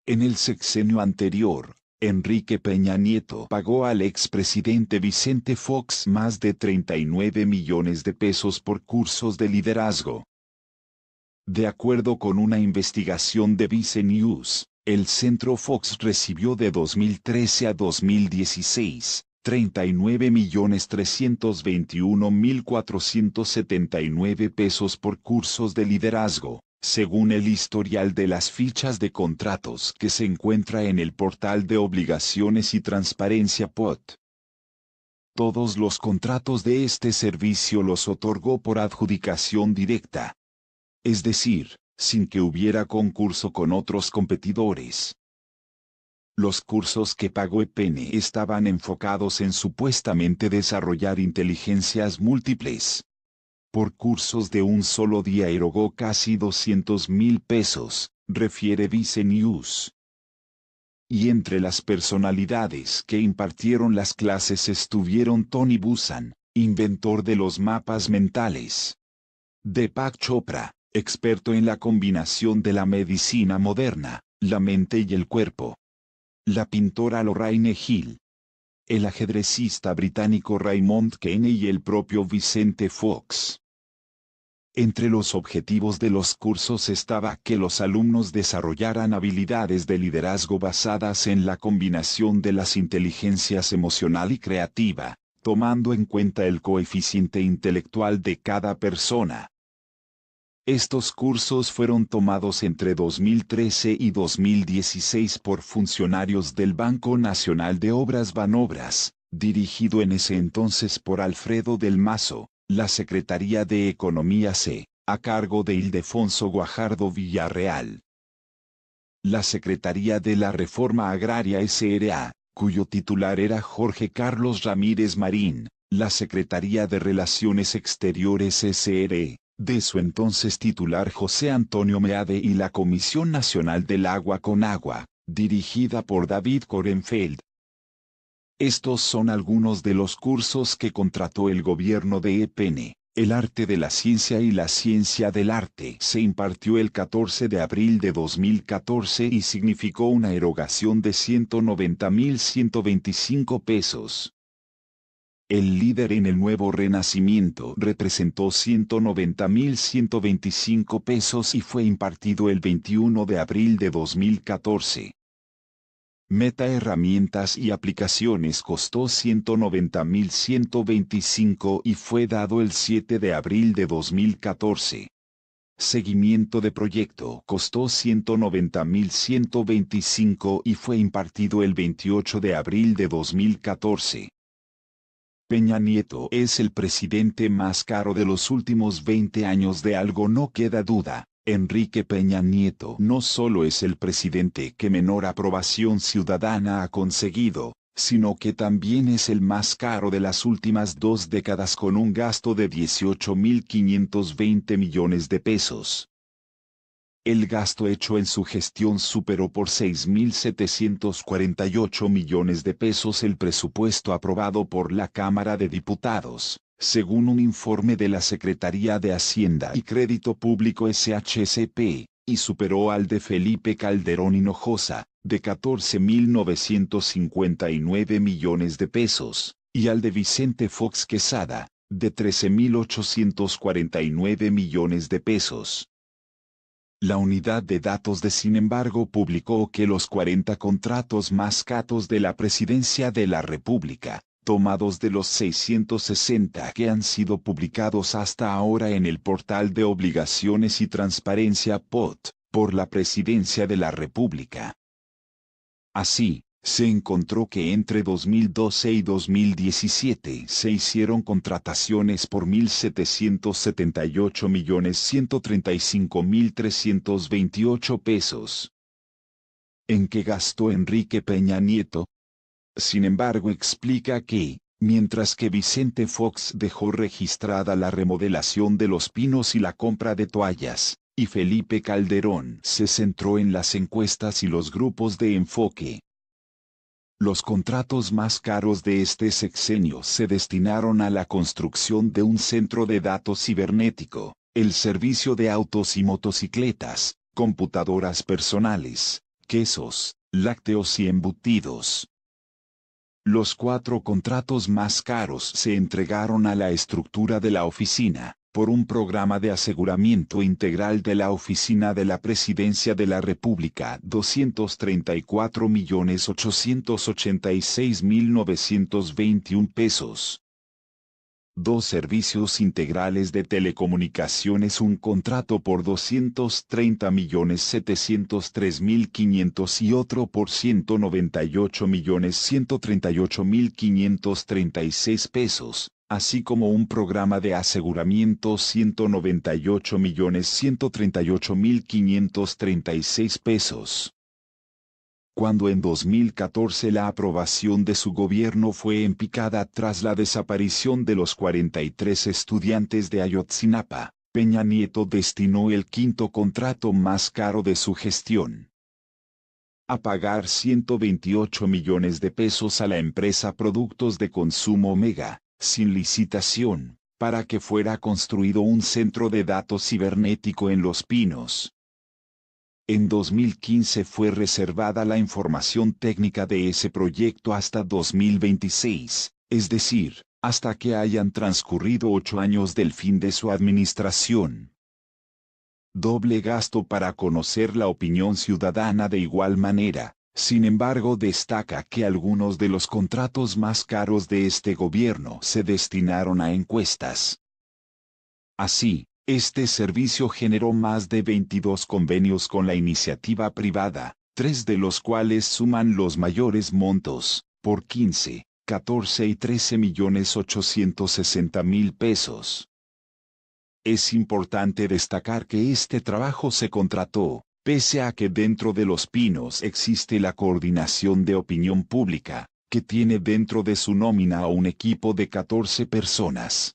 En el sexenio anterior, Enrique Peña Nieto pagó al expresidente Vicente Fox más de 39 millones de pesos por cursos de liderazgo. De acuerdo con una investigación de Vice News, el Centro Fox recibió de 2013 a 2016 39.321.479 pesos por cursos de liderazgo, según el historial de las fichas de contratos que se encuentra en el portal de obligaciones y transparencia POT. Todos los contratos de este servicio los otorgó por adjudicación directa, es decir, sin que hubiera concurso con otros competidores. Los cursos que pagó EPN estaban enfocados en supuestamente desarrollar inteligencias múltiples. Por cursos de un solo día erogó casi 200.000 pesos, refiere Vice News. Y entre las personalidades que impartieron las clases estuvieron Tony Buzan, inventor de los mapas mentales. Deepak Chopra, experto en la combinación de la medicina moderna, la mente y el cuerpo. La pintora Lorraine Hill. El ajedrecista británico Raymond Kenney y el propio Vicente Fox. Entre los objetivos de los cursos estaba que los alumnos desarrollaran habilidades de liderazgo basadas en la combinación de las inteligencias emocional y creativa, tomando en cuenta el coeficiente intelectual de cada persona. Estos cursos fueron tomados entre 2013 y 2016 por funcionarios del Banco Nacional de Obras Banobras, dirigido en ese entonces por Alfredo del Mazo, la Secretaría de Economía C, a cargo de Ildefonso Guajardo Villarreal. La Secretaría de la Reforma Agraria S.R.A., cuyo titular era Jorge Carlos Ramírez Marín, la Secretaría de Relaciones Exteriores S.R.E., de su entonces titular José Antonio Meade y la Comisión Nacional del Agua con Agua, dirigida por David Korenfeld. Estos son algunos de los cursos que contrató el gobierno de EPN. El arte de la ciencia y la ciencia del arte se impartió el 14 de abril de 2014 y significó una erogación de 190.125 pesos. El líder en el nuevo renacimiento representó 190.125 pesos y fue impartido el 21 de abril de 2014. Meta Herramientas y Aplicaciones costó 190.125 y fue dado el 7 de abril de 2014. Seguimiento de Proyecto costó 190.125 y fue impartido el 28 de abril de 2014. Peña Nieto es el presidente más caro de los últimos 20 años, de algo no queda duda. Enrique Peña Nieto no solo es el presidente que menor aprobación ciudadana ha conseguido, sino que también es el más caro de las últimas 2 décadas con un gasto de 18.520 millones de pesos. El gasto hecho en su gestión superó por 6.748 millones de pesos el presupuesto aprobado por la Cámara de Diputados, según un informe de la Secretaría de Hacienda y Crédito Público SHCP, y superó al de Felipe Calderón Hinojosa, de 14.959 millones de pesos, y al de Vicente Fox Quesada, de 13.849 millones de pesos. La unidad de datos sin embargo publicó que los 40 contratos más caros de la Presidencia de la República, tomados de los 660 que han sido publicados hasta ahora en el portal de obligaciones y transparencia POT, por la Presidencia de la República. Así, se encontró que entre 2012 y 2017 se hicieron contrataciones por 1.708.135.328 pesos. ¿En qué gastó Enrique Peña Nieto? Sin embargo, explica que, mientras que Vicente Fox dejó registrada la remodelación de Los Pinos y la compra de toallas, y Felipe Calderón se centró en las encuestas y los grupos de enfoque. Los contratos más caros de este sexenio se destinaron a la construcción de un centro de datos cibernético, el servicio de autos y motocicletas, computadoras personales, quesos, lácteos y embutidos. Los 4 contratos más caros se entregaron a la estructura de la oficina, por un programa de aseguramiento integral de la Oficina de la Presidencia de la República, 234.886.921 pesos. 2 servicios integrales de telecomunicaciones, un contrato por 230.703.500 y otro por 198.138.536 pesos, así como un programa de aseguramiento 198.138.536 pesos. Cuando en 2014 la aprobación de su gobierno fue en picada tras la desaparición de los 43 estudiantes de Ayotzinapa, Peña Nieto destinó el 5º contrato más caro de su gestión a pagar 128 millones de pesos a la empresa Productos de Consumo Omega, sin licitación, para que fuera construido un centro de datos cibernético en Los Pinos. En 2015 fue reservada la información técnica de ese proyecto hasta 2026, es decir, hasta que hayan transcurrido 8 años del fin de su administración. Doble gasto para conocer la opinión ciudadana. De igual manera, sin embargo, destaca que algunos de los contratos más caros de este gobierno se destinaron a encuestas. Así, este servicio generó más de 22 convenios con la iniciativa privada, 3 de los cuales suman los mayores montos, por 15, 14 y 13.860.000 pesos. Es importante destacar que este trabajo se contrató, pese a que dentro de Los Pinos existe la Coordinación de Opinión Pública, que tiene dentro de su nómina a un equipo de 14 personas.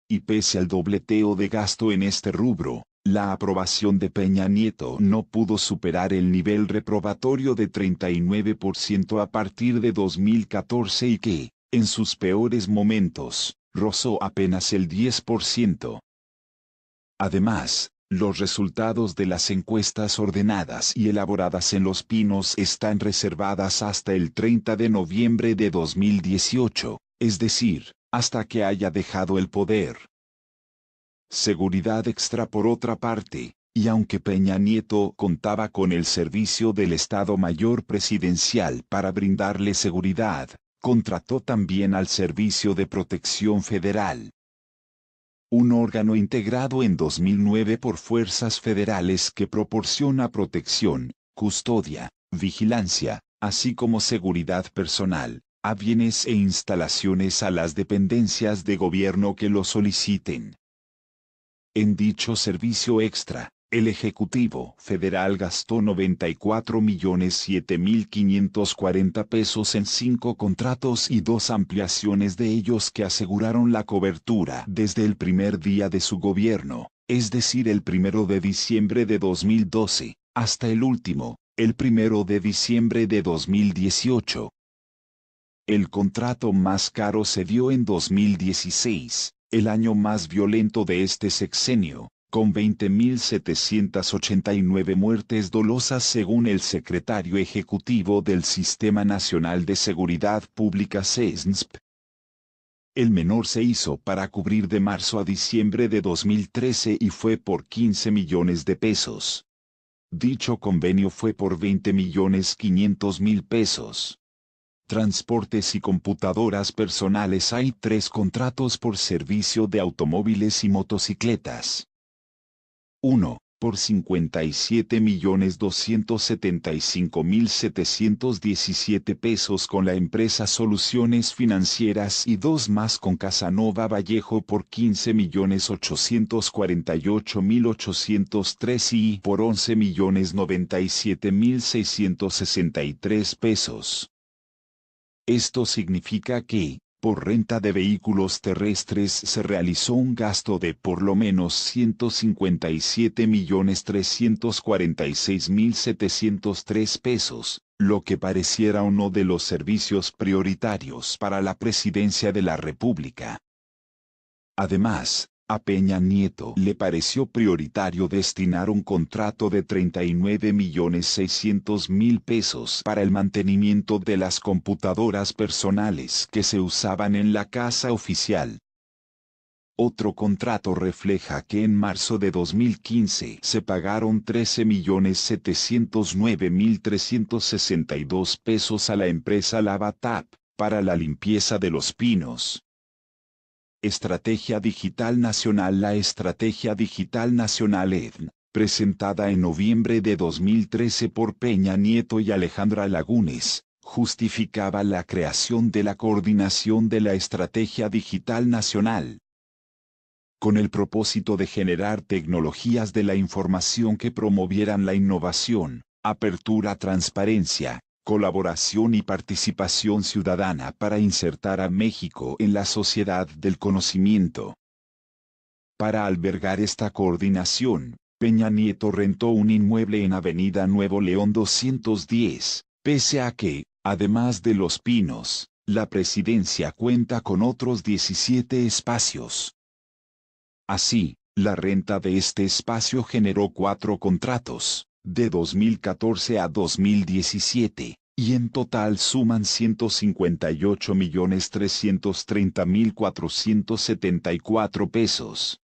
Y pese al dobleteo de gasto en este rubro, la aprobación de Peña Nieto no pudo superar el nivel reprobatorio de 39% a partir de 2014 y que, en sus peores momentos, rozó apenas el 10%. Además, los resultados de las encuestas ordenadas y elaboradas en Los Pinos están reservadas hasta el 30 de noviembre de 2018, es decir, hasta que haya dejado el poder. Seguridad Extra. Por otra parte, y aunque Peña Nieto contaba con el servicio del Estado Mayor Presidencial para brindarle seguridad, contrató también al Servicio de Protección Federal, un órgano integrado en 2009 por fuerzas federales que proporciona protección, custodia, vigilancia, así como seguridad personal, a bienes e instalaciones a las dependencias de gobierno que lo soliciten. En dicho servicio extra, el Ejecutivo Federal gastó 94.007.540 pesos en 5 contratos y 2 ampliaciones de ellos que aseguraron la cobertura desde el primer día de su gobierno, es decir, el 1 de diciembre de 2012, hasta el último, el 1 de diciembre de 2018. El contrato más caro se dio en 2016, el año más violento de este sexenio, con 20.789 muertes dolosas según el secretario ejecutivo del Sistema Nacional de Seguridad Pública SESNSP. El menor se hizo para cubrir de marzo a diciembre de 2013 y fue por 15 millones de pesos. Dicho convenio fue por 20.500.000 pesos. Transportes y computadoras personales. Hay 3 contratos por servicio de automóviles y motocicletas. 1. Por 57.275.717 pesos con la empresa Soluciones Financieras y 2 más con Casanova Vallejo por 15.848.803 y por 11.097.663 pesos. Esto significa que, por renta de vehículos terrestres se realizó un gasto de por lo menos 157.346.703 pesos, lo que pareciera uno de los servicios prioritarios para la Presidencia de la República. Además, A Peña Nieto le pareció prioritario destinar un contrato de 39.600.000 pesos para el mantenimiento de las computadoras personales que se usaban en la casa oficial. Otro contrato refleja que en marzo de 2015 se pagaron 13.709.362 pesos a la empresa Lavatap para la limpieza de Los Pinos. Estrategia Digital Nacional. La Estrategia Digital Nacional EDN, presentada en noviembre de 2013 por Peña Nieto y Alejandra Lagunes, justificaba la creación de la Coordinación de la Estrategia Digital Nacional, con el propósito de generar tecnologías de la información que promovieran la innovación, apertura, transparencia, colaboración y participación ciudadana para insertar a México en la sociedad del conocimiento. Para albergar esta coordinación, Peña Nieto rentó un inmueble en Avenida Nuevo León 210, pese a que, además de Los Pinos, la presidencia cuenta con otros 17 espacios. Así, la renta de este espacio generó 4 contratos, de 2014 a 2017, y en total suman 158.330.474 pesos.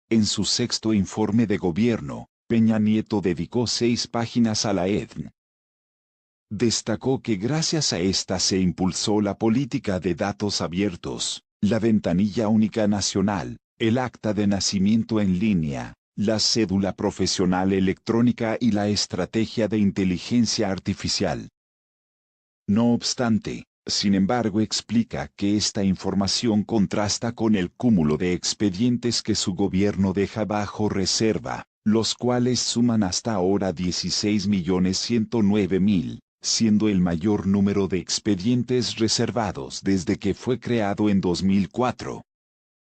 En su sexto informe de gobierno, Peña Nieto dedicó 6 páginas a la EDN. Destacó que gracias a esta se impulsó la política de datos abiertos, la ventanilla única nacional, el acta de nacimiento en línea, la cédula profesional electrónica y la estrategia de inteligencia artificial. No obstante, sin embargo, explica que esta información contrasta con el cúmulo de expedientes que su gobierno deja bajo reserva, los cuales suman hasta ahora 16.109.000, siendo el mayor número de expedientes reservados desde que fue creado en 2004.